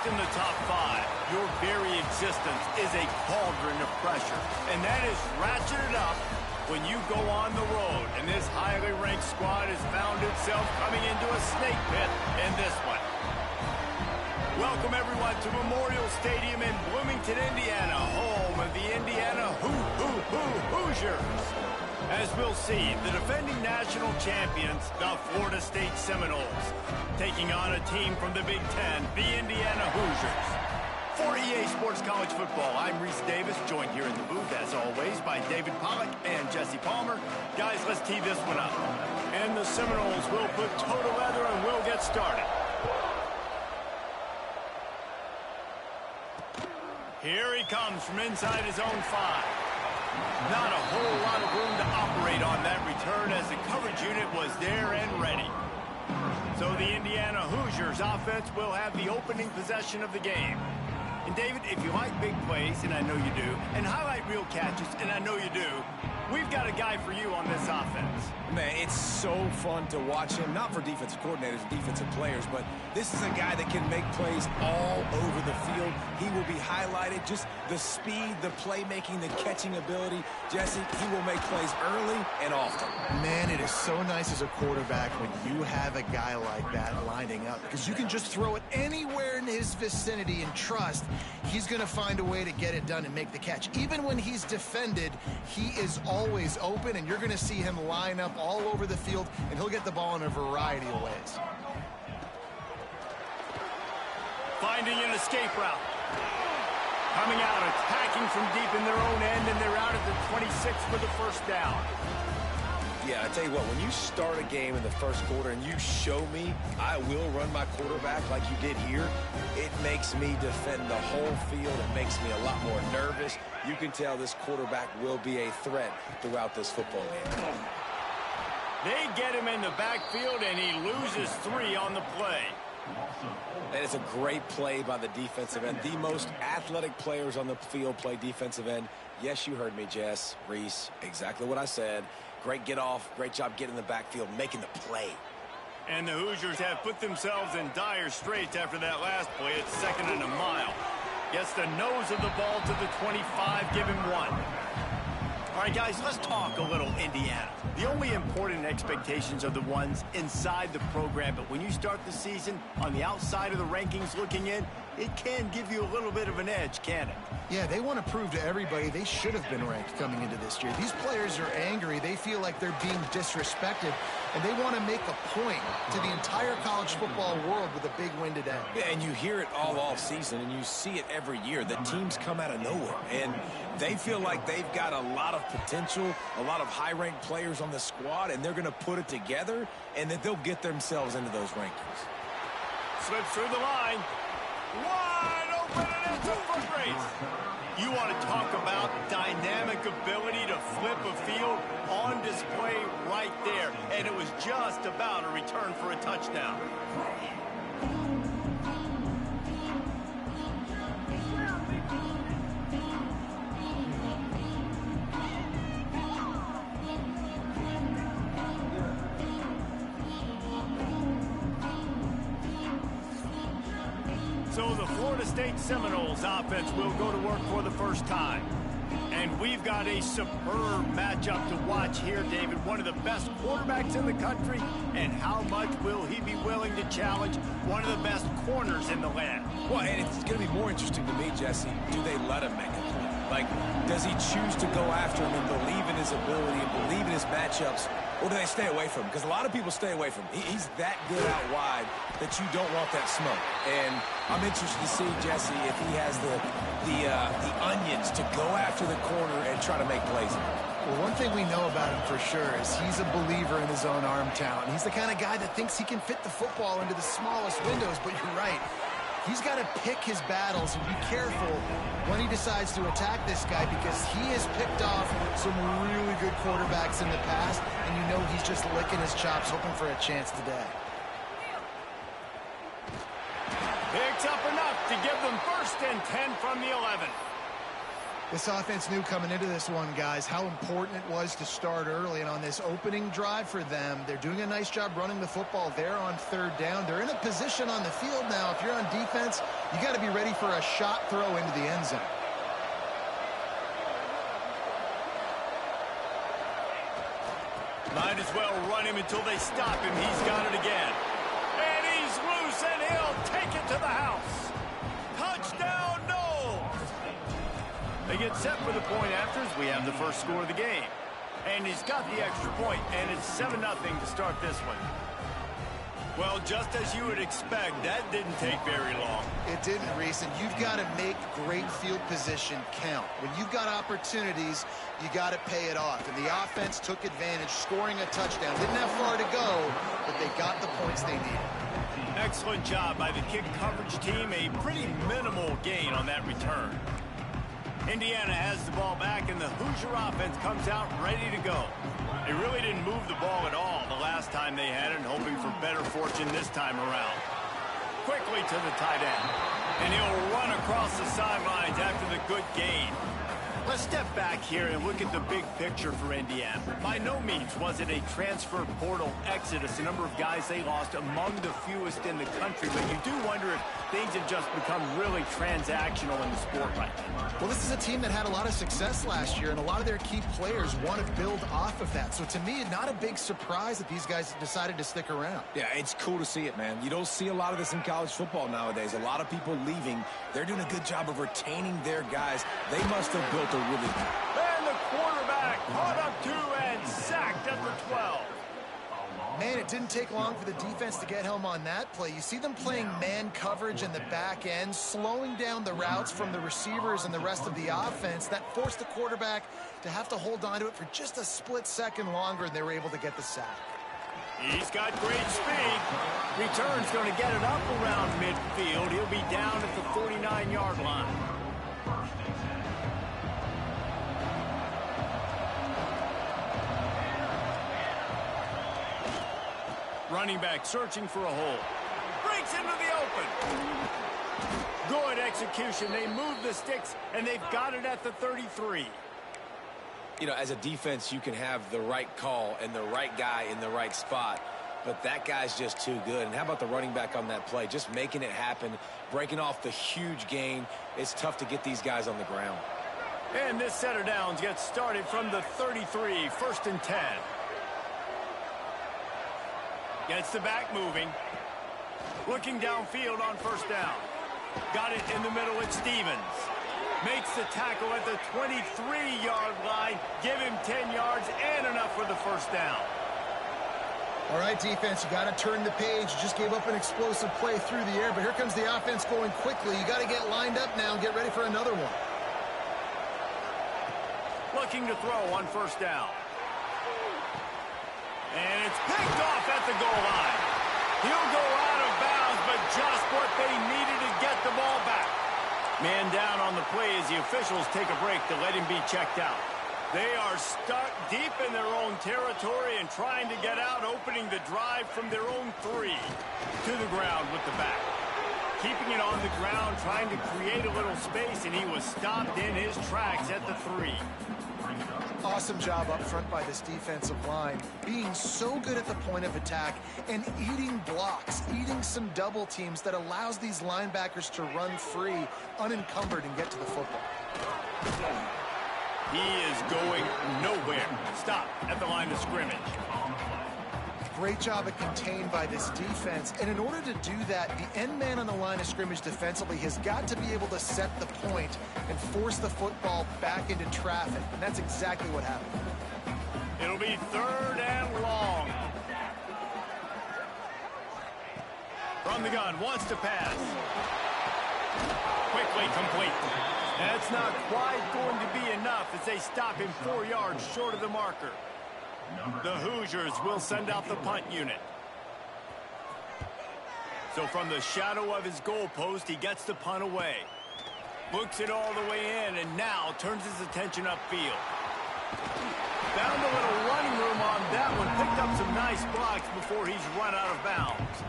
in the top 5, your very existence is a cauldron of pressure. And that is ratcheted up when you go on the road. And this highly ranked squad has found itself coming into a snake pit in this one. Welcome, everyone, to Memorial Stadium in Bloomington, Indiana, home of the Indiana Hoosiers. As we'll see, the defending national champions, the Florida State Seminoles, taking on a team from the Big Ten, the Indiana Hoosiers. For EA Sports College Football, I'm Reese Davis, joined here in the booth, as always, by David Pollack and Jesse Palmer. Guys, let's tee this one up. And the Seminoles will put toe to leather and we'll get started. Here he comes from inside his own 5. Not a whole lot of room to operate on that return as the coverage unit was there and ready. So the Indiana Hoosiers offense will have the opening possession of the game. And David, if you like big plays, and I know you do, and highlight real catches, and I know you do, we've got a guy for you on this offense. Man, it's so fun to watch him, not for defensive coordinators, defensive players, but this is a guy that can make plays all over the field. He will be highlighted, just the speed, the playmaking, the catching ability. Jesse, he will make plays early and often. Man, it is so nice as a quarterback when you have a guy like that lining up, because you can just throw it anywhere in his vicinity and trust he's going to find a way to get it done and make the catch. Even when he's defended, he is always open, and you're going to see him line up all over the field, and he'll get the ball in a variety of ways. Finding an escape route. Coming out, attacking from deep in their own end, and they're out at the 26 for the first down. Yeah, I tell you what, when you start a game in the first quarter and you show me I will run my quarterback like you did here, it makes me defend the whole field. It makes me a lot more nervous. You can tell this quarterback will be a threat throughout this football game. They get him in the backfield, and he loses 3 on the play. And it's a great play by the defensive end. The most athletic players on the field play defensive end. Yes, you heard me, Jess, Reese, exactly what I said. Great get off, great job getting in the backfield, making the play. And the Hoosiers have put themselves in dire straits after that last play. It's 2nd and a mile. Gets the nose of the ball to the 25, give him 1. All right, guys, let's talk a little Indiana. The only important expectations are the ones inside the program, but when you start the season on the outside of the rankings looking in, it can give you a little bit of an edge, can it? Yeah, they want to prove to everybody they should have been ranked coming into this year. These players are angry. They feel like they're being disrespected, and they want to make a point to the entire college football world with a big win today. Yeah, and you hear it all off season, and you see it every year. The teams come out of nowhere, and they feel like they've got a lot of potential, a lot of high-ranked players on the squad, and they're going to put it together, and that they'll get themselves into those rankings. Slips through the line. Wide open, and it's a foot race. You want to talk about dynamic ability to flip a field on display right there. And it was just about a return for a touchdown. So the Florida State Seminoles offense will go to work for the first time. And we've got a superb matchup to watch here, David. One of the best quarterbacks in the country. And how much will he be willing to challenge one of the best corners in the land? Well, and it's going to be more interesting to me, Jesse, do they let him make a play? Like, does he choose to go after him and believe in his ability and believe in his matchups, or do they stay away from him? Because a lot of people stay away from him. He's that good out wide that you don't want that smoke. And I'm interested to see, Jesse, if he has the onions to go after the corner and try to make plays. Well, one thing we know about him for sure is he's a believer in his own arm talent. He's the kind of guy that thinks he can fit the football into the smallest windows, but you're right. He's got to pick his battles and be careful when he decides to attack this guy, because he has picked off some really good quarterbacks in the past, and you know he's just licking his chops, hoping for a chance today. Picks up enough to give them 1st and 10 from the 11. This offense knew coming into this one, guys, how important it was to start early. And on this opening drive for them, they're doing a nice job running the football there on third down. They're in a position on the field now. If you're on defense, you got to be ready for a shot throw into the end zone. Might as well run him until they stop him. He's got it again. And he's loose, and he'll take it to the house. Touchdown, Knowles! They get set for the point afters. We have the first score of the game. And he's got the extra point, and it's 7-0 to start this one. Well, just as you would expect, that didn't take very long. It didn't, Reese, and you've got to make great field position count. When you've got opportunities, you got to pay it off. And the offense took advantage, scoring a touchdown. Didn't have far to go, but they got the points they needed. Excellent job by the kick coverage team. A pretty minimal gain on that return. Indiana has the ball back, and the Hoosier offense comes out ready to go. They really didn't move the ball at all the last time they had it, and hoping for better fortune this time around. Quickly to the tight end, and he'll run across the sidelines after the good gain. Let's step back here and look at the big picture for Indiana. By no means was it a transfer portal exodus, a number of guys they lost among the fewest in the country, but you do wonder if things have just become really transactional in the sport right now. Well, this is a team that had a lot of success last year, and a lot of their key players want to build off of that. So to me, not a big surprise that these guys decided to stick around. Yeah, it's cool to see it, man. You don't see a lot of this in college football nowadays. A lot of people leaving. They're doing a good job of retaining their guys. They must have built a really good. And the quarterback caught up to and sacked at the 12. Man, it didn't take long for the defense to get home on that play. You see them playing man coverage in the back end, slowing down the routes from the receivers and the rest of the offense. That forced the quarterback to have to hold on to it for just a split second longer, and they were able to get the sack. He's got great speed. Return's going to get it up around midfield. He'll be down at the 49-yard line. Running back searching for a hole. Breaks into the open. Good execution. They move the sticks, and they've got it at the 33. You know, as a defense, you can have the right call and the right guy in the right spot, but that guy's just too good. And how about the running back on that play? Just making it happen, breaking off the huge gain. It's tough to get these guys on the ground. And this set of downs gets started from the 33, 1st and 10. Gets the back moving. Looking downfield on 1st down. Got it in the middle with Stevens. Makes the tackle at the 23-yard line. Give him 10 yards and enough for the 1st down. All right, defense, you got to turn the page. You just gave up an explosive play through the air, but here comes the offense going quickly. You got to get lined up now and get ready for another one. Looking to throw on 1st down. And it's picked off at the goal line. He'll go out of bounds, but just what they needed to get the ball back. Man down on the play as the officials take a break to let him be checked out. They are stuck deep in their own territory and trying to get out, opening the drive from their own 3. To the ground with the back. Keeping it on the ground, trying to create a little space, and he was stopped in his tracks at the 3. Awesome job up front by this defensive line, being so good at the point of attack and eating blocks, eating some double teams that allows these linebackers to run free, unencumbered, and get to the football. He is going nowhere. Stop at the line of scrimmage. Great job of contained by this defense, and in order to do that, the end man on the line of scrimmage defensively has got to be able to set the point and force the football back into traffic, and that's exactly what happened. It'll be 3rd and long. From the gun, wants to pass. Quickly complete. That's not quite going to be enough as they stop him 4 yards short of the marker. The Hoosiers will send out the punt unit. So from the shadow of his goalpost, he gets the punt away. Looks it all the way in, and now turns his attention upfield. Found a little running room on that one. Picked up some nice blocks before he's run out of bounds.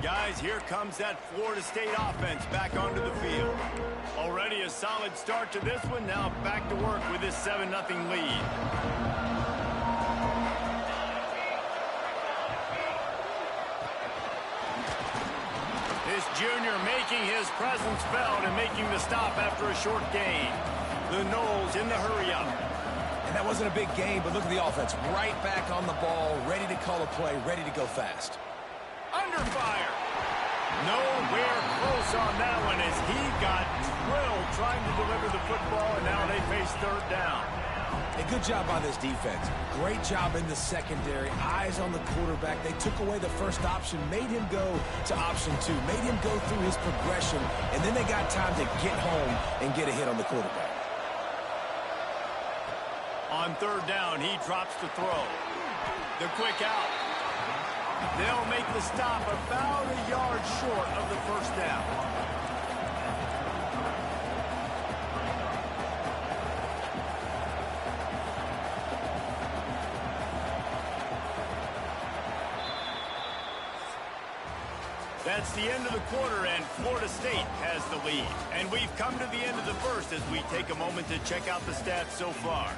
Guys, here comes that Florida State offense back onto the field. Already a solid start to this one. Now back to work with this 7-0 lead. This junior making his presence felt and making the stop after a short gain. The Noles in the hurry-up. And that wasn't a big gain, but look at the offense. Right back on the ball, ready to call a play, ready to go fast. Under fire. Nowhere close on that one as he got drilled trying to deliver the football, and now they face third down. A good job by this defense. Great job in the secondary. Eyes on the quarterback. They took away the first option, made him go to option 2, made him go through his progression, and then they got time to get home and get a hit on the quarterback. On third down, he drops the throw. The quick out. They'll make the stop about a yard short of the first down. That's the end of the quarter, and Florida State has the lead. And we've come to the end of the first as we take a moment to check out the stats so far.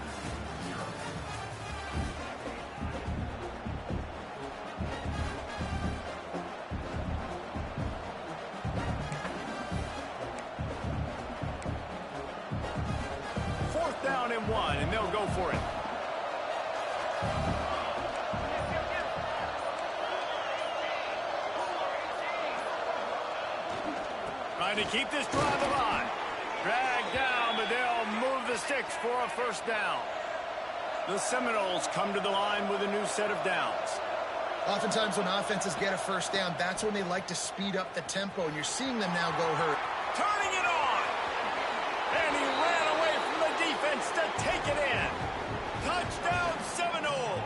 Fourth down and 1, and they'll go for it. Trying to keep this drive alive. Dragged down, but they'll move the sticks for a first down. The Seminoles come to the line with a new set of downs. Oftentimes when offenses get a first down, that's when they like to speed up the tempo, and you're seeing them now go hurt. Turning it on. And he ran away from the defense to take it in. Touchdown, Seminoles.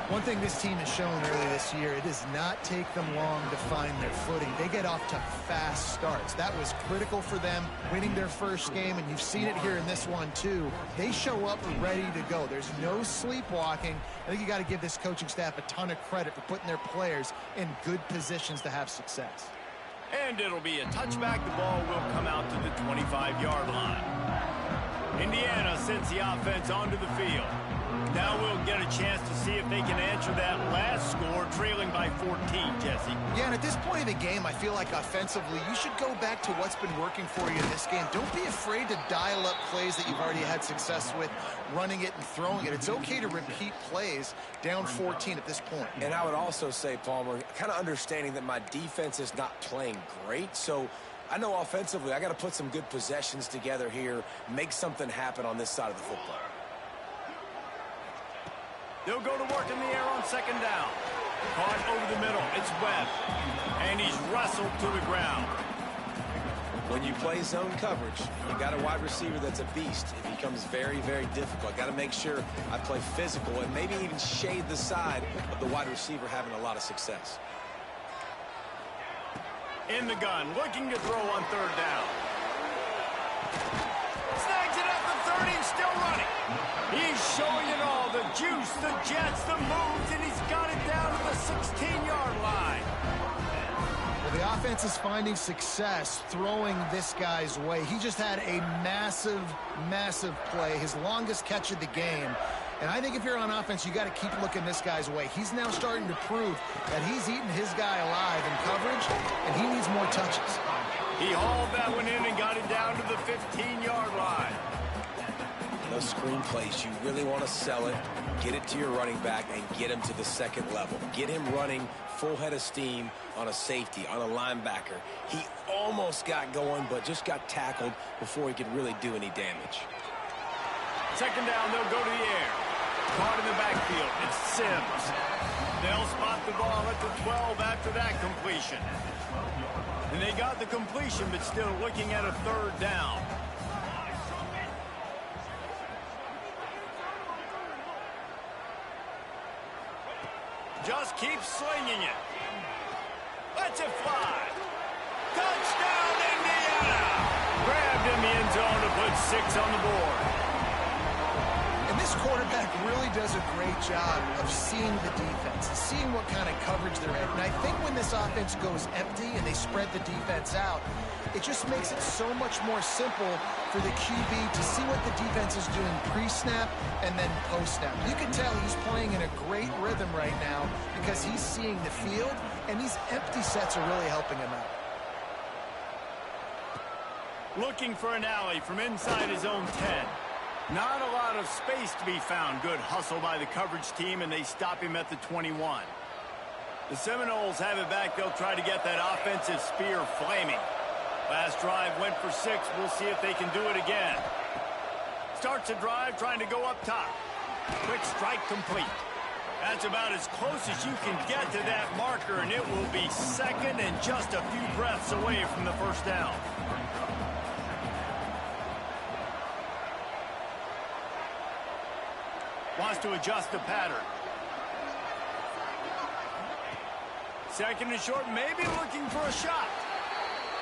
One thing this team has shown early this year, it does not take them long to find their footing. They get off to fast starts. That was critical for them, winning their first game, and you've seen it here in this one too. They show up ready to go. There's no sleepwalking. I think you got to give this coaching staff a ton of credit for putting their players in good positions to have success. And it'll be a touchback. The ball will come out to the 25-yard line. Indiana sends the offense onto the field. Now we'll get a chance to see if they can answer that last score, trailing by 14, Jesse. Yeah, and at this point of the game, I feel like offensively, you should go back to what's been working for you in this game. Don't be afraid to dial up plays that you've already had success with, running it and throwing it. It's okay to repeat plays down 14 at this point. And I would also say, Palmer, kind of understanding that my defense is not playing great, so I know offensively I got to put some good possessions together here, make something happen on this side of the football. They'll go to work in the air on second down. Caught over the middle. It's Webb. And he's wrestled to the ground. When you play zone coverage, you got a wide receiver that's a beast. It becomes very, very difficult. Got to make sure I play physical and maybe even shade the side of the wide receiver having a lot of success. In the gun, looking to throw on third down. Snags it up the 30 and still running. He's showing it all, the juice, the jets, the moves, and he's got it down to the 16-yard line. Well, the offense is finding success throwing this guy's way. He just had a massive, massive play, his longest catch of the game. And I think if you're on offense, you got to keep looking this guy's way. He's now starting to prove that he's eating his guy alive in coverage, and he needs more touches. He hauled that one in and got it down to the 15-yard line. Those screen plays, you really want to sell it, get it to your running back, and get him to the second level. Get him running full head of steam on a safety, on a linebacker. He almost got going, but just got tackled before he could really do any damage. Second down, they'll go to the air. Caught in the backfield, it's Sims. They'll spot the ball at the 12 after that completion. And they got the completion, but still looking at a third down. Just keep slinging it. Lets it fly. Touchdown, Indiana! Grabbed in the end zone to put 6 on the board. And this quarterback really does a great job of seeing the defense, seeing what kind of coverage they're in. And I think when this offense goes empty and they spread the defense out, it just makes it so much more simple for the QB to see what the defense is doing pre-snap and then post-snap. You can tell he's playing in a great rhythm right now because he's seeing the field, and these empty sets are really helping him out. Looking for an alley from inside his own 10. Not a lot of space to be found. Good hustle by the coverage team, and they stop him at the 21. The Seminoles have it back. They'll try to get that offensive spear flaming. Last drive went for 6. We'll see if they can do it again. Starts a drive trying to go up top. Quick strike complete. That's about as close as you can get to that marker, and it will be second and just a few breaths away from the first down. Wants to adjust the pattern. Second and short, maybe looking for a shot.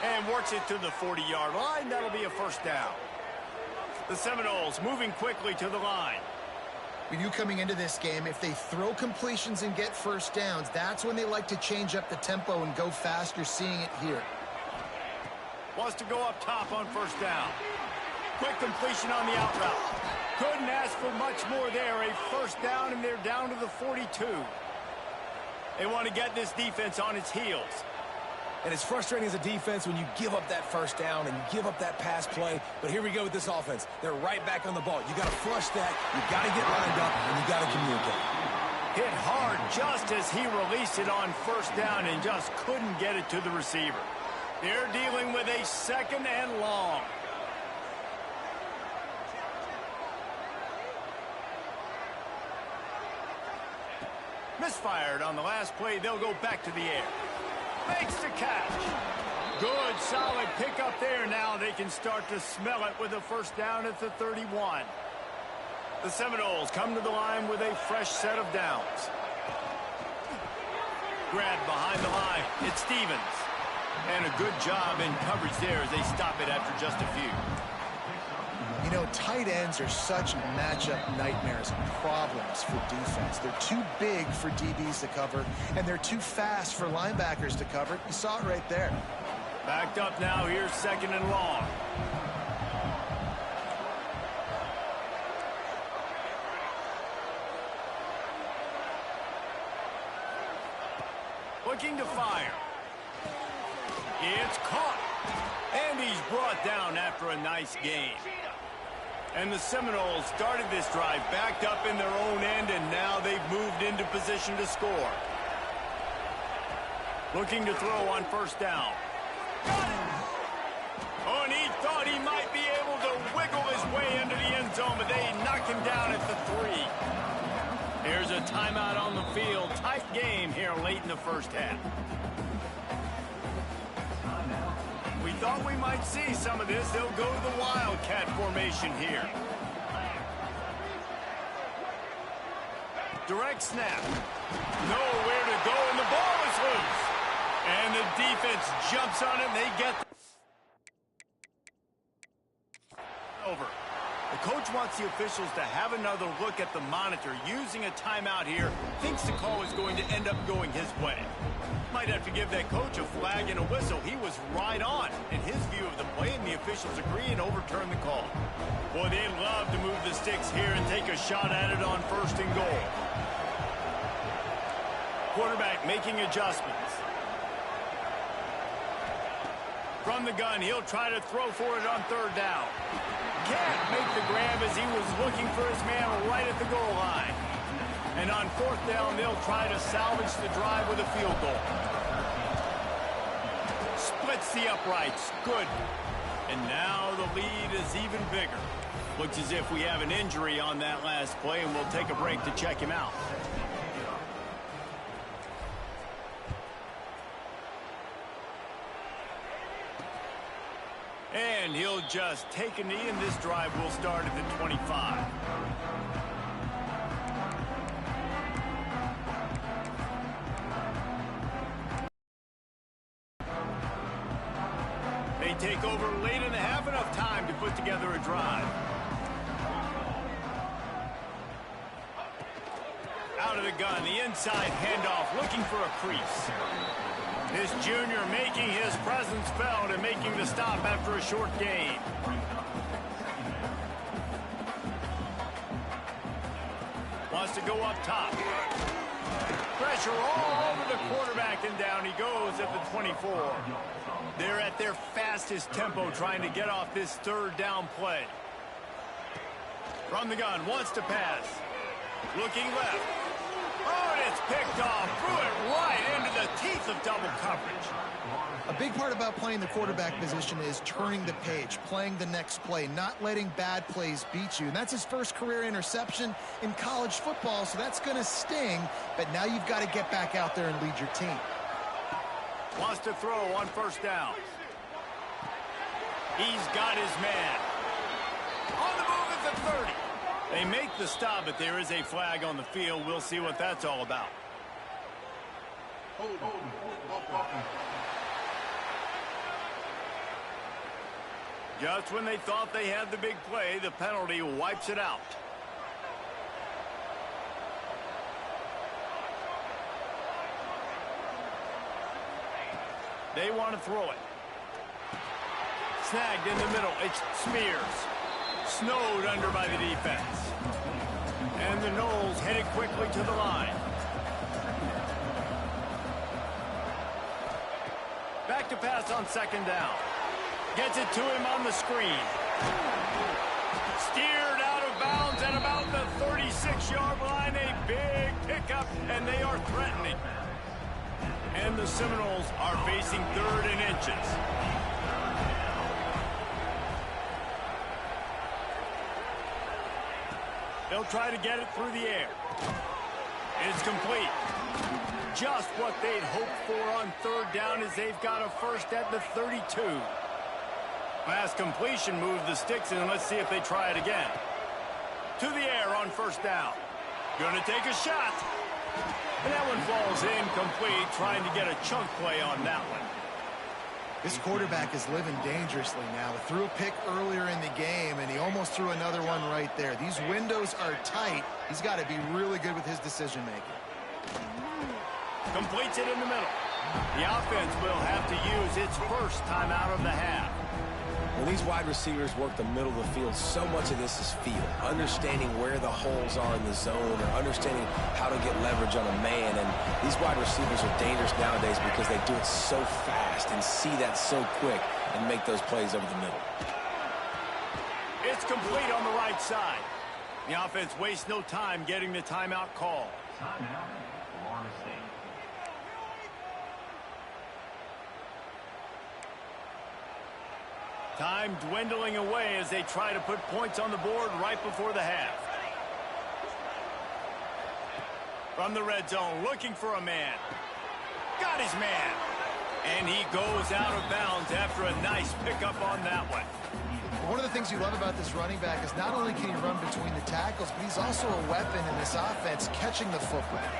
And works it to the 40-yard line. That'll be a first down. The Seminoles moving quickly to the line. We knew coming into this game, if they throw completions and get first downs, that's when they like to change up the tempo and go faster, seeing it here. Wants to go up top on first down. Quick completion on the out route. Couldn't ask for much more there. A first down, and they're down to the 42. They want to get this defense on its heels. And it's frustrating as a defense when you give up that first down and you give up that pass play. But here we go with this offense. They're right back on the ball. You got to flush that. You got to get lined up, and you got to communicate. Hit hard just as he released it on first down and just couldn't get it to the receiver. They're dealing with a second and long. Misfired on the last play. They'll go back to the air. Makes the catch. Good, solid pickup there. Now they can start to smell it with a first down at the 31. The Seminoles come to the line with a fresh set of downs. Grabbed behind the line. It's Stevens. And a good job in coverage there as they stop it after just a few. You know, tight ends are such matchup nightmares and problems for defense. They're too big for DBs to cover, and they're too fast for linebackers to cover. You saw it right there. Backed up now. Here's second and long. Looking to fire. It's caught. And he's brought down after a nice gain. And the Seminoles started this drive backed up in their own end, and now they've moved into position to score. Looking to throw on first down. Got it! Oh, and he thought he might be able to wiggle his way into the end zone, but they knock him down at the 3. Here's a timeout on the field. Tight game here late in the first half. We thought we might see some of this. They'll go to the Wildcat formation here. Direct snap. Nowhere to go, and the ball is loose. And the defense jumps on it, and they get over. The coach wants the officials to have another look at the monitor. Using a timeout here, thinks the call is going to end up going his way. Might have to give that coach a flag and a whistle. He was right on in his view of the play, and the officials agree and overturn the call. Boy, they'd love to move the sticks here and take a shot at it on first and goal. Quarterback making adjustments. From the gun, he'll try to throw for it on third down. Can't make the grab as he was looking for his man right at the goal line. And on fourth down, they'll try to salvage the drive with a field goal. Splits the uprights. Good. And now the lead is even bigger. Looks as if we have an injury on that last play, and we'll take a break to check him out. And he'll just take a knee, and this drive will start at the 25. They take over late in the half, enough time to put together a drive. out of the gun. The inside handoff, looking for a crease. This junior making his presence felt and making the stop after a short gain. Wants to go up top. Pressure all over the quarterback, and down he goes at the 24. They're at their fastest tempo trying to get off this third down play. From the gun, wants to pass. Looking left. Oh, and it's picked off. Threw it right into the teeth of double coverage. A big part about playing the quarterback position is turning the page, playing the next play, not letting bad plays beat you. And that's his first career interception in college football, so that's going to sting. But now you've got to get back out there and lead your team. Wants to throw on first down. He's got his man. On the move at the 30. They make the stop, but there is a flag on the field. We'll see what that's all about. Just when they thought they had the big play, the penalty wipes it out. They want to throw it. Snagged in the middle. It's Smears. Snowed under by the defense. And the Knowles headed quickly to the line. Back to pass on second down. Gets it to him on the screen. Steered out of bounds at about the 36-yard line. A big pickup, and they are threatening. And the Seminoles are facing third and inches. They'll try to get it through the air. It's complete. Just what they'd hoped for on third down as they've got a first at the 32. Last completion moved the sticks in. Let's see if they try it again. To the air on first down. Gonna take a shot. And that one falls incomplete, trying to get a chunk play on that one. This quarterback is living dangerously now. Threw a pick earlier in the game, and he almost threw another one right there. These windows are tight. He's got to be really good with his decision-making. Completes it in the middle. The offense will have to use its first time out of the half. When these wide receivers work the middle of the field, so much of this is feel. Understanding where the holes are in the zone or understanding how to get leverage on a man. And these wide receivers are dangerous nowadays because they do it so fast and see that so quick and make those plays over the middle. It's complete on the right side. The offense wastes no time getting the timeout call. Timeout, Florida State. Time dwindling away as they try to put points on the board right before the half. From the red zone, looking for a man. Got his man. And he goes out of bounds after a nice pickup on that one. One of the things you love about this running back is not only can he run between the tackles, but he's also a weapon in this offense, catching the football.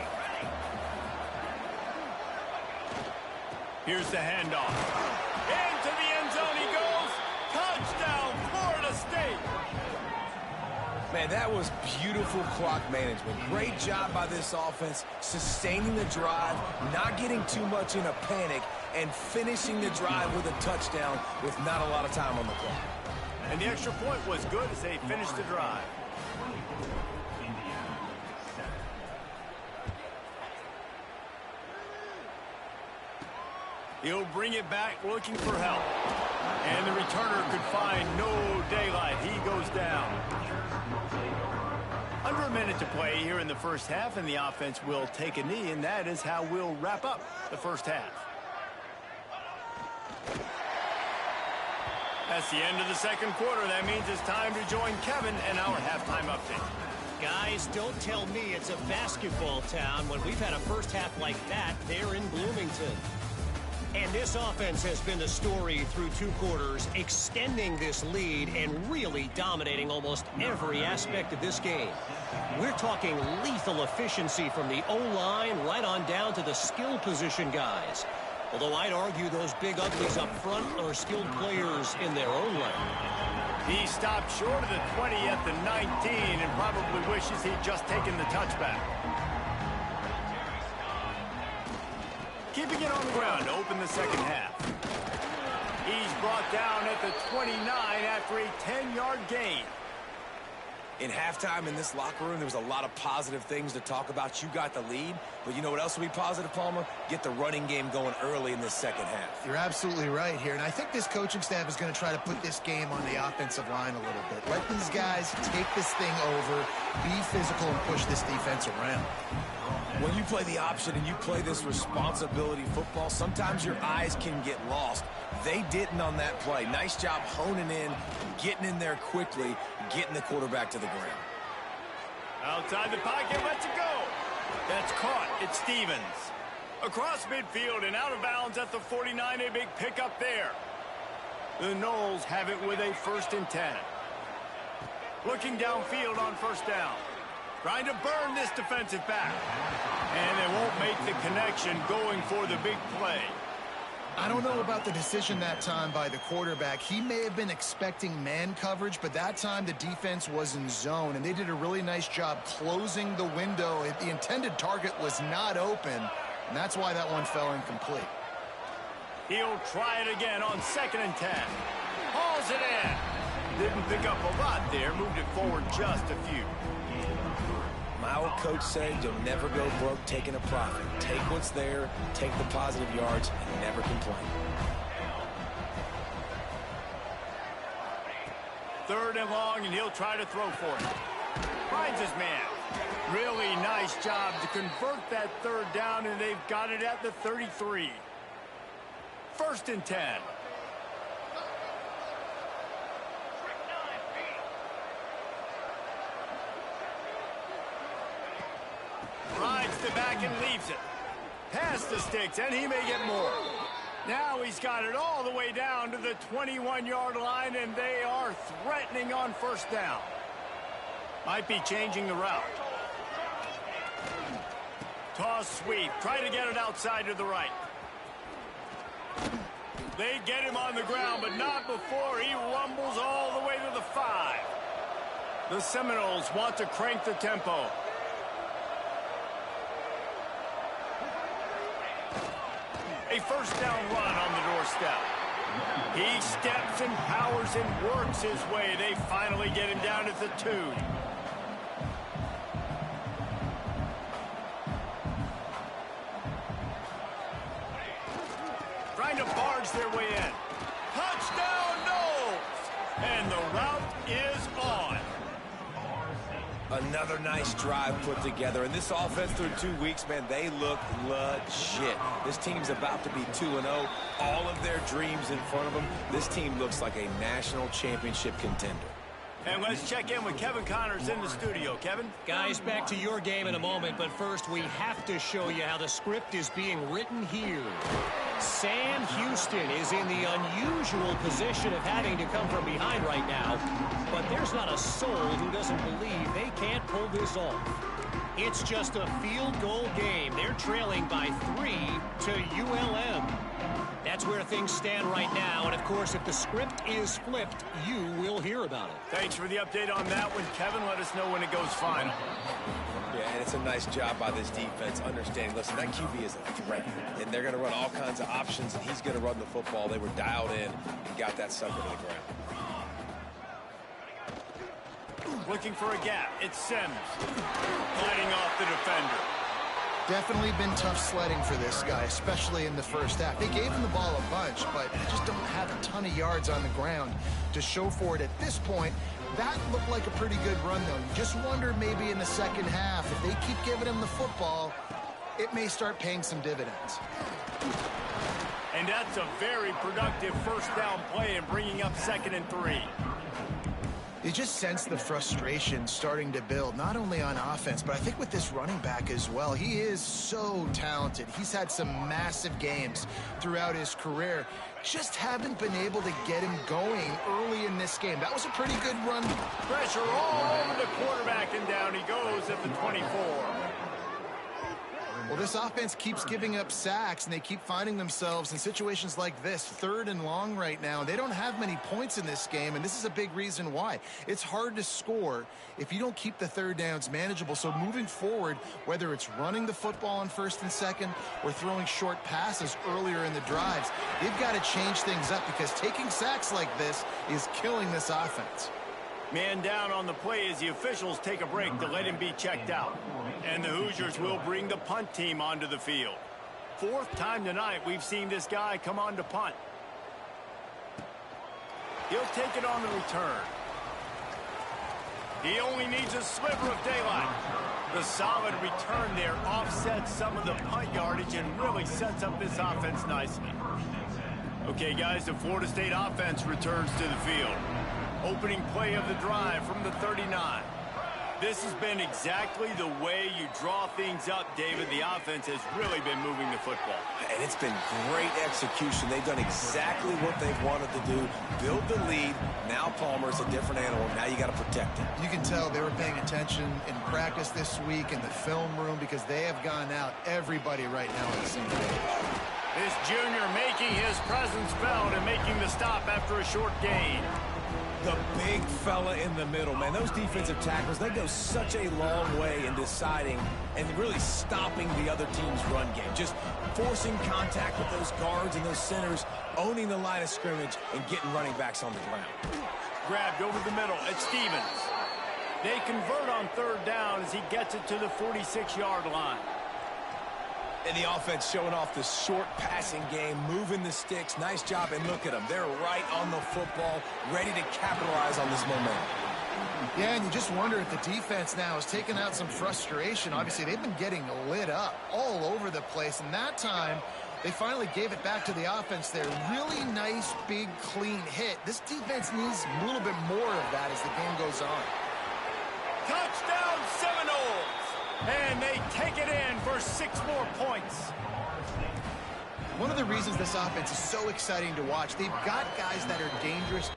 Here's the handoff. Into the end zone he goes. Touchdown, Florida State. Man, that was beautiful clock management. Great job by this offense, sustaining the drive, not getting too much in a panic, and finishing the drive with a touchdown with not a lot of time on the clock. And the extra point was good as they finished the drive. He'll bring it back looking for help. And the returner could find no daylight. He goes down. Under a minute to play here in the first half, and the offense will take a knee, and that is how we'll wrap up the first half. That's the end of the second quarter. That means it's time to join Kevin and our halftime update. Guys, don't tell me it's a basketball town when we've had a first half like that there in Bloomington. And this offense has been the story through two quarters, extending this lead and really dominating almost every aspect of this game. We're talking lethal efficiency from the O-line right on down to the skill position guys. Although I'd argue those big uglies up front are skilled players in their own right. He stopped short of the 20 at the 19 and probably wishes he'd just taken the touchback. Keeping it on the ground to open the second half. He's brought down at the 29 after a 10-yard gain. In halftime in this locker room, there was a lot of positive things to talk about. You got the lead, but you know what else will be positive, Palmer? Get the running game going early in this second half. You're absolutely right here, and I think this coaching staff is going to try to put this game on the offensive line a little bit. Let these guys take this thing over, be physical, and push this defense around. When you play the option and you play this responsibility football, sometimes your eyes can get lost. They didn't on that play. Nice job honing in, getting in there quickly, getting the quarterback to the ground. Outside the pocket, lets it go. That's caught. It's Stevens. Across midfield and out of bounds at the 49, a big pickup there. The Noles have it with a 1st and 10. Looking downfield on 1st down. Trying to burn this defensive back. And they won't make the connection going for the big play. I don't know about the decision that time by the quarterback. He may have been expecting man coverage, but that time the defense was in zone, and they did a really nice job closing the window. The intended target was not open, and that's why that one fell incomplete. He'll try it again on 2nd and 10. Hauls it in. Didn't pick up a lot there. Moved it forward just a few. My old coach said you'll never go broke taking a profit. Take what's there, take the positive yards, and never complain. 3rd and long, and he'll try to throw for it. Finds his man. Really nice job to convert that 3rd down, and they've got it at the 33. 1st and 10. Rides the back and leaves it. Past the sticks, and he may get more. Now he's got it all the way down to the 21-yard line, and they are threatening on 1st down. Might be changing the route. Toss sweep. Try to get it outside to the right. They get him on the ground, but not before he rumbles all the way to the 5. The Seminoles want to crank the tempo. A 1st down run on the doorstep. He steps and powers and works his way. They finally get him down at the 2. Trying to barge their way in. Touchdown, Noles! And the route is on. Another nice drive put together. And this offense through 2 weeks, man, they look legit. This team's about to be 2-0. All of their dreams in front of them. This team looks like a national championship contender. And let's check in with Kevin Connors in the studio. Kevin? Guys, back to your game in a moment, but first we have to show you how the script is being written here. Sam Houston is in the unusual position of having to come from behind right now, but there's not a soul who doesn't believe they can't pull this off. It's just a field goal game. They're trailing by 3 to ULM. That's where things stand right now, and of course, if the script is flipped, you will hear about it. Thanks for the update on that one, Kevin. Let us know when it goes final. Yeah, and it's a nice job by this defense understanding, listen, that QB is a threat, and they're going to run all kinds of options, and he's going to run the football. They were dialed in and got that sucker to the ground. Looking for a gap. It's Sims. Fighting off the defender. Definitely been tough sledding for this guy, especially in the 1st half. They gave him the ball a bunch, but they just don't have a ton of yards on the ground to show for it at this point. That looked like a pretty good run, though. You just wonder maybe in the 2nd half, if they keep giving him the football, it may start paying some dividends. And that's a very productive 1st down play and bringing up 2nd and 3. You just sense the frustration starting to build, not only on offense, but I think with this running back as well. He is so talented. He's had some massive games throughout his career. Just haven't been able to get him going early in this game. That was a pretty good run. Pressure all over the quarterback, and down he goes at the 24. Well, this offense keeps giving up sacks, and they keep finding themselves in situations like this, 3rd and long right now. They don't have many points in this game, and this is a big reason why. It's hard to score if you don't keep the 3rd downs manageable. So moving forward, whether it's running the football on 1st and 2nd or throwing short passes earlier in the drives, they've got to change things up because taking sacks like this is killing this offense. Man down on the play as the officials take a break to let him be checked out. And the Hoosiers will bring the punt team onto the field. 4th time tonight we've seen this guy come on to punt. He'll take it on the return. He only needs a sliver of daylight. The solid return there offsets some of the punt yardage and really sets up this offense nicely. Okay, guys, the Florida State offense returns to the field. Opening play of the drive from the 39. This has been exactly the way you draw things up, David. The offense has really been moving the football. And it's been great execution. They've done exactly what they've wanted to do. Build the lead. Now Palmer's a different animal. Now you got to protect him. You can tell they were paying attention in practice this week in the film room because they have gone out everybody right now on the same page. This junior making his presence felt and making the stop after a short gain. The big fella in the middle, man. Those defensive tackles, they go such a long way in deciding and really stopping the other team's run game. Just forcing contact with those guards and those centers, owning the line of scrimmage, and getting running backs on the ground. Grabbed over the middle at Stevens. They convert on 3rd down as he gets it to the 46-yard line. And the offense showing off the short passing game, moving the sticks. Nice job, and look at them. They're right on the football, ready to capitalize on this momentum. Yeah, and you just wonder if the defense now has taken out some frustration. Obviously, they've been getting lit up all over the place, and that time they finally gave it back to the offense there. Really nice, big, clean hit. This defense needs a little bit more of that as the game goes on. Touchdown Seminoles! And they take it in for 6 more points. One of the reasons this offense is so exciting to watch, they've got guys that are dangerous.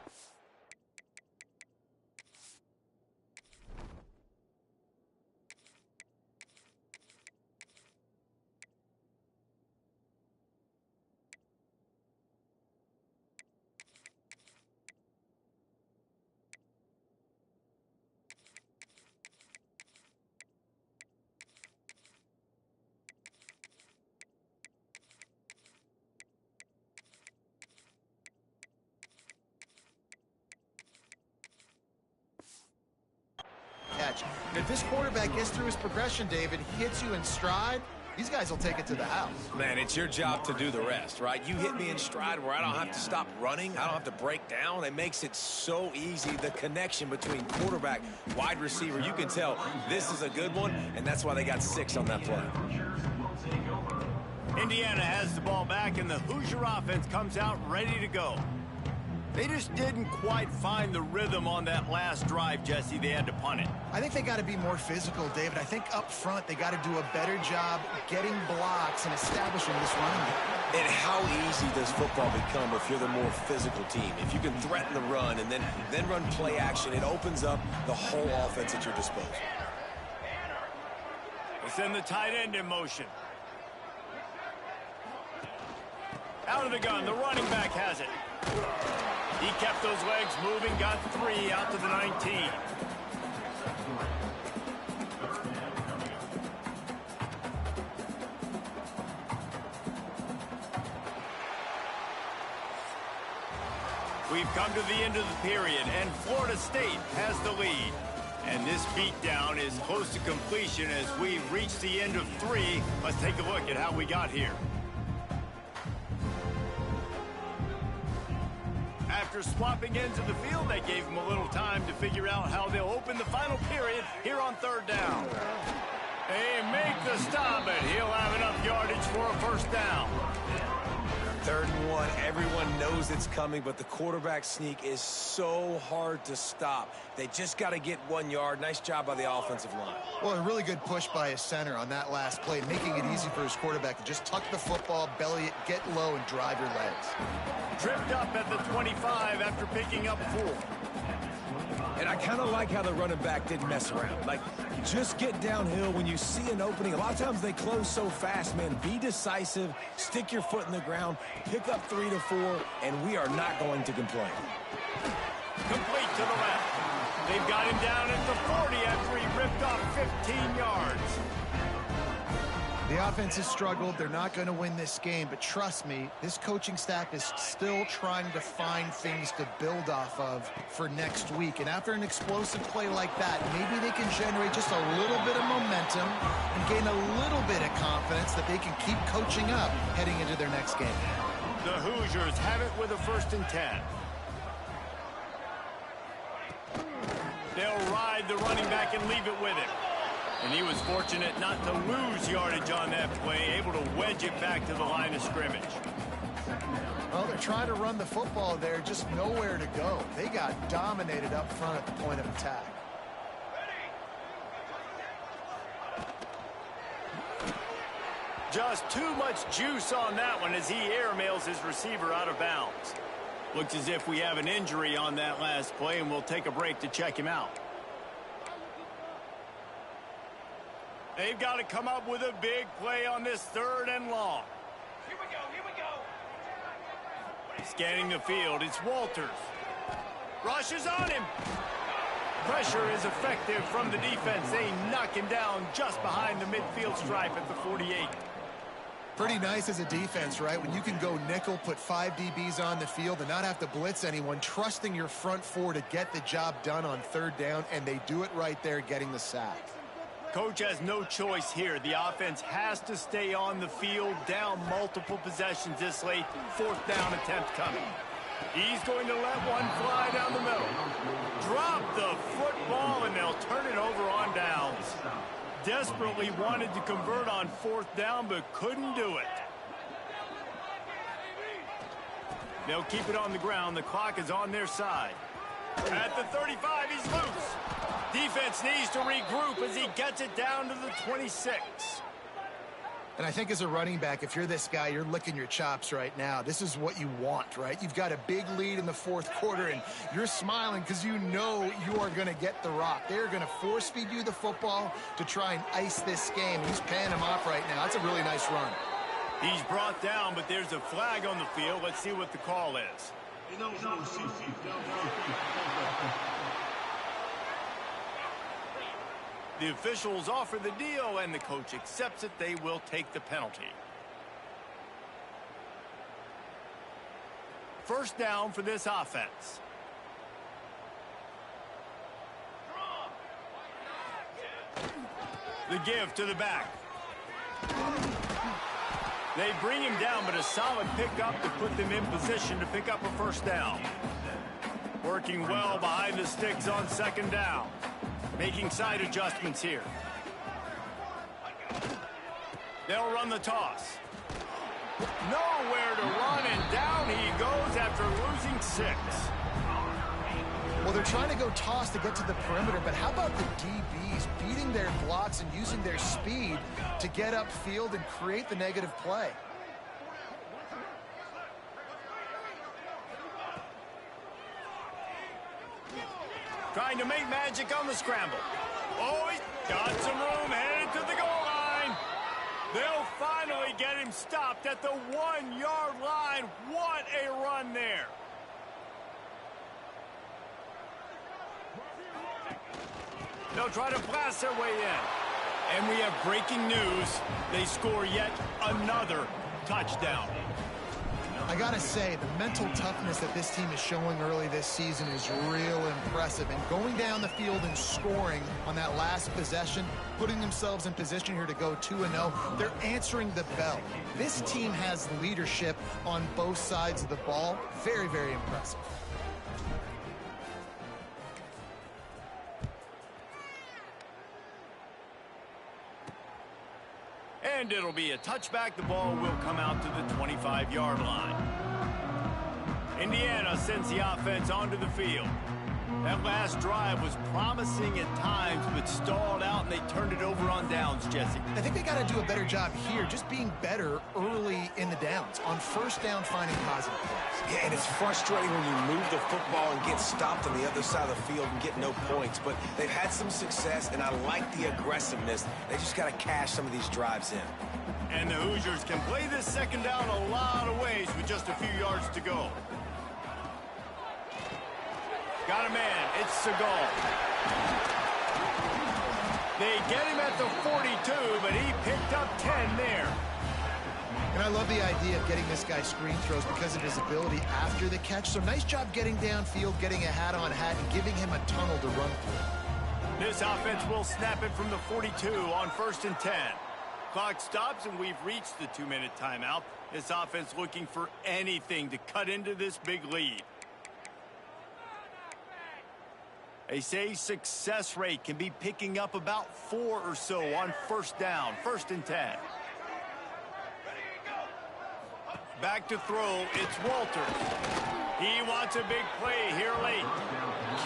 And if this quarterback gets through his progression, David, he hits you in stride, these guys will take it to the house. Man, it's your job to do the rest, right? You hit me in stride where I don't have to stop running. I don't have to break down. It makes it so easy. The connection between quarterback, wide receiver, you can tell this is a good one, and that's why they got 6 on that play. Indiana has the ball back, and the Hoosier offense comes out ready to go. They just didn't quite find the rhythm on that last drive, Jesse. They had to punt it. I think they got to be more physical, David. I think up front they got to do a better job getting blocks and establishing this running game. And how easy does football become if you're the more physical team? If you can threaten the run and then run play action, it opens up the whole offense at your disposal. They send the tight end in motion. Out of the gun, the running back has it. He kept those legs moving, got 3 out to the 19. We've come to the end of the period, and Florida State has the lead. And this beatdown is close to completion as we've reached the end of 3. Let's take a look at how we got here. After swapping ends of the field, they gave him a little time to figure out how they'll open the final period here on 3rd down. They make the stop, and he'll have enough yardage for a 1st down. 3rd and 1, everyone knows it's coming, but the quarterback sneak is so hard to stop. They just got to get 1 yard. Nice job by the offensive line. Well, a really good push by his center on that last play, making it easy for his quarterback to just tuck the football, belly it, get low, and drive your legs. Tripped up at the 25 after picking up 4. And I kind of like how the running back didn't mess around. Like, just get downhill when you see an opening. A lot of times they close so fast, man. Be decisive, stick your foot in the ground, pick up 3 to 4, and we are not going to complain. Complete to the left. They've got him down at the 40 after he ripped off 15 yards. The offense has struggled. They're not going to win this game, but trust me, this coaching staff is still trying to find things to build off of for next week. And after an explosive play like that, maybe they can generate just a little bit of momentum and gain a little bit of confidence that they can keep coaching up heading into their next game. The Hoosiers have it with a 1st and 10. They'll ride the running back and leave it with him. And he was fortunate not to lose yardage on that play, able to wedge it back to the line of scrimmage. Well, they're trying to run the football there, just nowhere to go. They got dominated up front at the point of attack. Just too much juice on that one as he airmails his receiver out of bounds. Looks as if we have an injury on that last play, and we'll take a break to check him out. They've got to come up with a big play on this 3rd and long. Here we go. Scanning the field, it's Walters. Rushes on him. Pressure is effective from the defense. They knock him down just behind the midfield stripe at the 48. Pretty nice as a defense, right? When you can go nickel, put 5 DBs on the field and not have to blitz anyone, trusting your front 4 to get the job done on 3rd down, and they do it right there, getting the sack. Coach has no choice here. The offense has to stay on the field, down multiple possessions this late. 4th down attempt coming. He's going to let one fly down the middle. Drop the football, and they'll turn it over on downs. Desperately wanted to convert on 4th down, but couldn't do it. They'll keep it on the ground. The clock is on their side. At the 35, he's loose. Defense needs to regroup as he gets it down to the 26. And I think as a running back, if you're this guy, you're licking your chops right now. This is what you want, right? You've got a big lead in the 4th quarter, and you're smiling because you know you are going to get the rock. They're going to force feed you the football to try and ice this game. He's paying him off right now. That's a really nice run. He's brought down, but there's a flag on the field. Let's see what the call is. The officials offer the deal, and the coach accepts it. They will take the penalty. 1st down for this offense. The give to the back. They bring him down, but a solid pickup to put them in position to pick up a 1st down. Working well behind the sticks on 2nd down. Making side adjustments here. They'll run the toss. Nowhere to run, and down he goes after losing 6. Well, they're trying to go toss to get to the perimeter, but how about the DBs beating their blocks and using their speed to get upfield and create the negative play? Trying to make magic on the scramble. Oh, he's got some room, headed to the goal line. They'll finally get him stopped at the 1-yard line. What a run there. They'll try to blast their way in. And we have breaking news. They score yet another touchdown. I gotta say, the mental toughness that this team is showing early this season is real impressive. And going down the field and scoring on that last possession, putting themselves in position here to go 2-0, they're answering the bell. This team has leadership on both sides of the ball. Very, very impressive. And it'll be a touchback. The ball will come out to the 25-yard line. Indiana sends the offense onto the field. That last drive was promising at times, but stalled out, and they turned it over on downs, Jesse. I think they got to do a better job here, just being better early in the downs. On first down, finding positive plays. Yeah, and it's frustrating when you move the football and get stopped on the other side of the field and get no points. But they've had some success, and I like the aggressiveness. They just got to cash some of these drives in. And the Hoosiers can play this second down a lot of ways with just a few yards to go. Got a man. It's Seagal. They get him at the 42, but he picked up 10 there. And I love the idea of getting this guy screen throws because of his ability after the catch. So nice job getting downfield, getting a hat-on-hat, and giving him a tunnel to run through. This offense will snap it from the 42 on 1st and 10. Clock stops, and we've reached the 2-minute timeout. This offense looking for anything to cut into this big lead. They say success rate can be picking up about 4 or so on 1st down, 1st and 10. Back to throw, it's Walters. He wants a big play here late.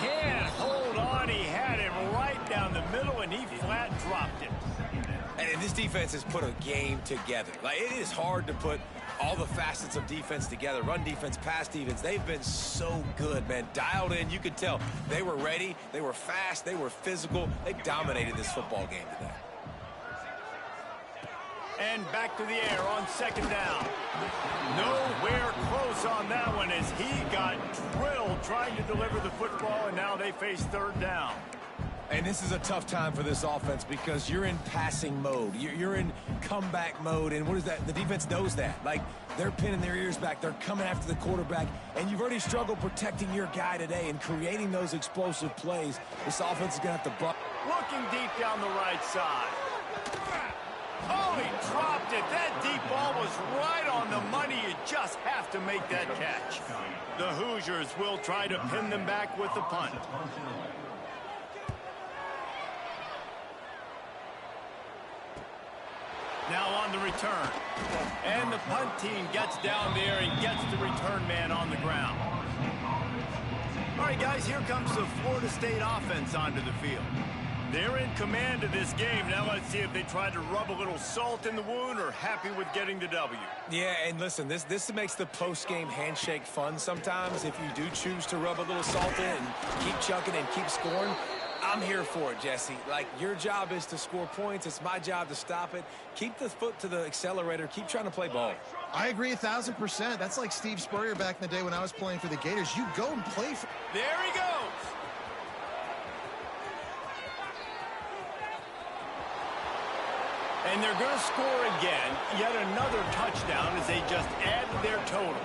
Can't hold on, he had him right down the middle, and he flat dropped it. And this defense has put a game together. Like, it is hard to put all the facets of defense together. Run defense, pass defense. They've been so good, man. Dialed in. You could tell they were ready. They were fast. They were physical. They dominated this football game today. And back to the air on 2nd down. Nowhere close on that one as he got drilled trying to deliver the football, and now they face 3rd down. And this is a tough time for this offense because you're in passing mode. You're in comeback mode. And what is that? The defense knows that. Like, they're pinning their ears back. They're coming after the quarterback. And you've already struggled protecting your guy today and creating those explosive plays. This offense is going to have to buck. Looking deep down the right side. Oh, he dropped it. That deep ball was right on the money. You just have to make that catch. The Hoosiers will try to pin them back with the punt. Now on the return. And the punt team gets down there and gets the return man on the ground. All right, guys, here comes the Florida State offense onto the field. They're in command of this game. Now let's see if they try to rub a little salt in the wound or happy with getting the W. Yeah, and listen, this makes the post-game handshake fun sometimes. If you do choose to rub a little salt in and keep chucking and keep scoring, I'm here for it, Jesse. Like, your job is to score points. It's my job to stop it. Keep the foot to the accelerator. Keep trying to play ball. I agree 1,000%. That's like Steve Spurrier back in the day when I was playing for the Gators. You go and play for... There he goes. And they're going to score again. Yet another touchdown as they just add to their total.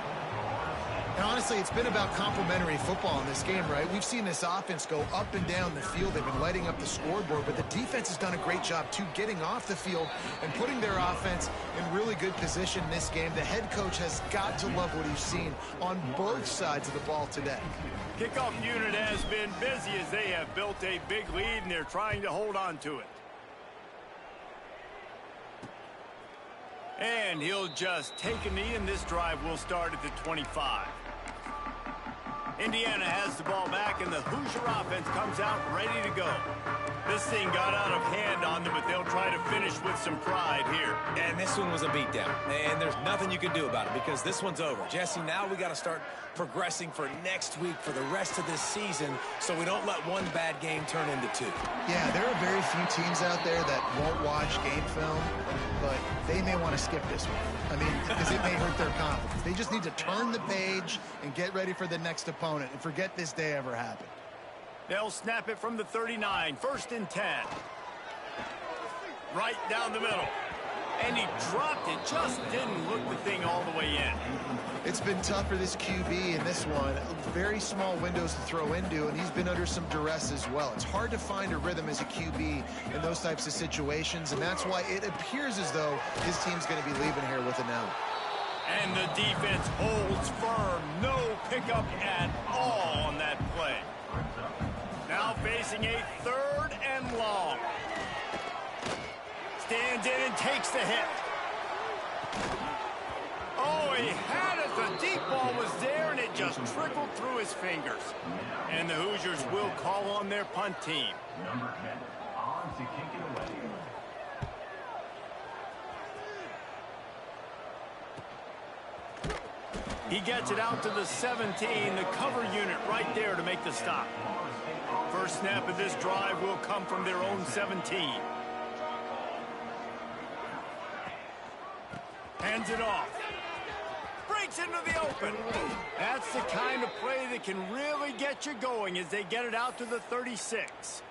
And honestly, it's been about complementary football in this game, right? We've seen this offense go up and down the field. They've been lighting up the scoreboard, but the defense has done a great job, too, getting off the field and putting their offense in really good position in this game. The head coach has got to love what he's seen on both sides of the ball today. Kickoff unit has been busy as they have built a big lead, and they're trying to hold on to it. And he'll just take a knee, and this drive will start at the 25. Indiana has the ball back, and the Hoosier offense comes out ready to go. This thing got out of hand on them, but they'll try to finish with some pride here. And this one was a beatdown, and there's nothing you can do about it because this one's over. Jesse, now we got to start progressing for next week, for the rest of this season, so we don't let one bad game turn into two. Yeah, there are very few teams out there that won't watch game film, but they may want to skip this one. I mean, because it may hurt their confidence. They just need to turn the page and get ready for the next opponent and forget this day ever happened. They'll snap it from the 39, 1st and 10. Right down the middle. And he dropped it, just didn't look the thing all the way in. It's been tough for this QB in this one. Very small windows to throw into, and he's been under some duress as well. It's hard to find a rhythm as a QB in those types of situations, and that's why it appears as though his team's going to be leaving here with an out. And the defense holds firm. No pickup at all on that play. Now facing a 3rd and long. Stands in and takes the hit. Oh, he had it. The deep ball was there, and it just trickled through his fingers. And the Hoosiers will call on their punt team. Number 10, on to kick it away. He gets it out to the 17, the cover unit right there to make the stop. First snap of this drive will come from their own 17. Hands it off. Breaks into the open. That's the kind of play that can really get you going as they get it out to the 36.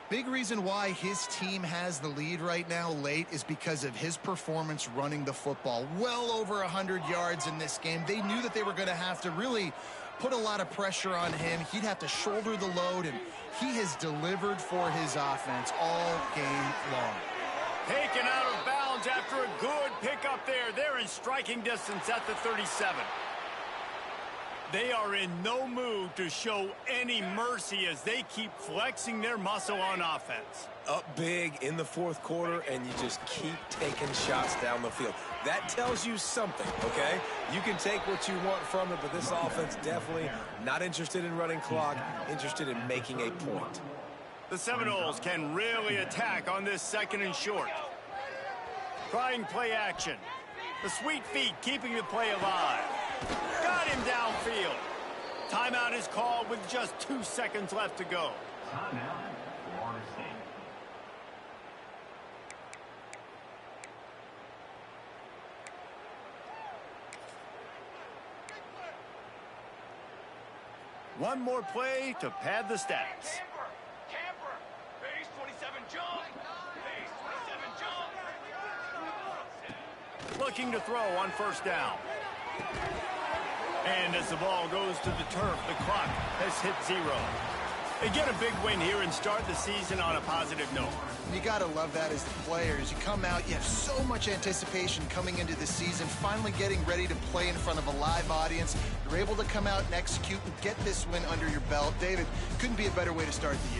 Big reason why his team has the lead right now late is because of his performance running the football. Well over 100 yards in this game. They knew that they were going to have to really put a lot of pressure on him. He'd have to shoulder the load, and he has delivered for his offense all game long. Taken out of bounds after a good pickup there. They're in striking distance at the 37. They are in no mood to show any mercy as they keep flexing their muscle on offense. Up big in the fourth quarter, and you just keep taking shots down the field. That tells you something, okay? You can take what you want from it, but this offense definitely not interested in running clock, interested in making a point. The Seminoles can really attack on this second and short. Trying play action. The sweet feet keeping the play alive. Got him downfield. Timeout is called with just 2 seconds left to go. Timeout, Florida State. One more play to pad the stats. Camper. Base 27 jump. Base 27 jump. Looking to throw on first down. And as the ball goes to the turf, the clock has hit 0. They get a big win here and start the season on a positive note. You got to love that as the players. You come out, you have so much anticipation coming into the season, finally getting ready to play in front of a live audience. You're able to come out and execute and get this win under your belt. David, couldn't be a better way to start the year.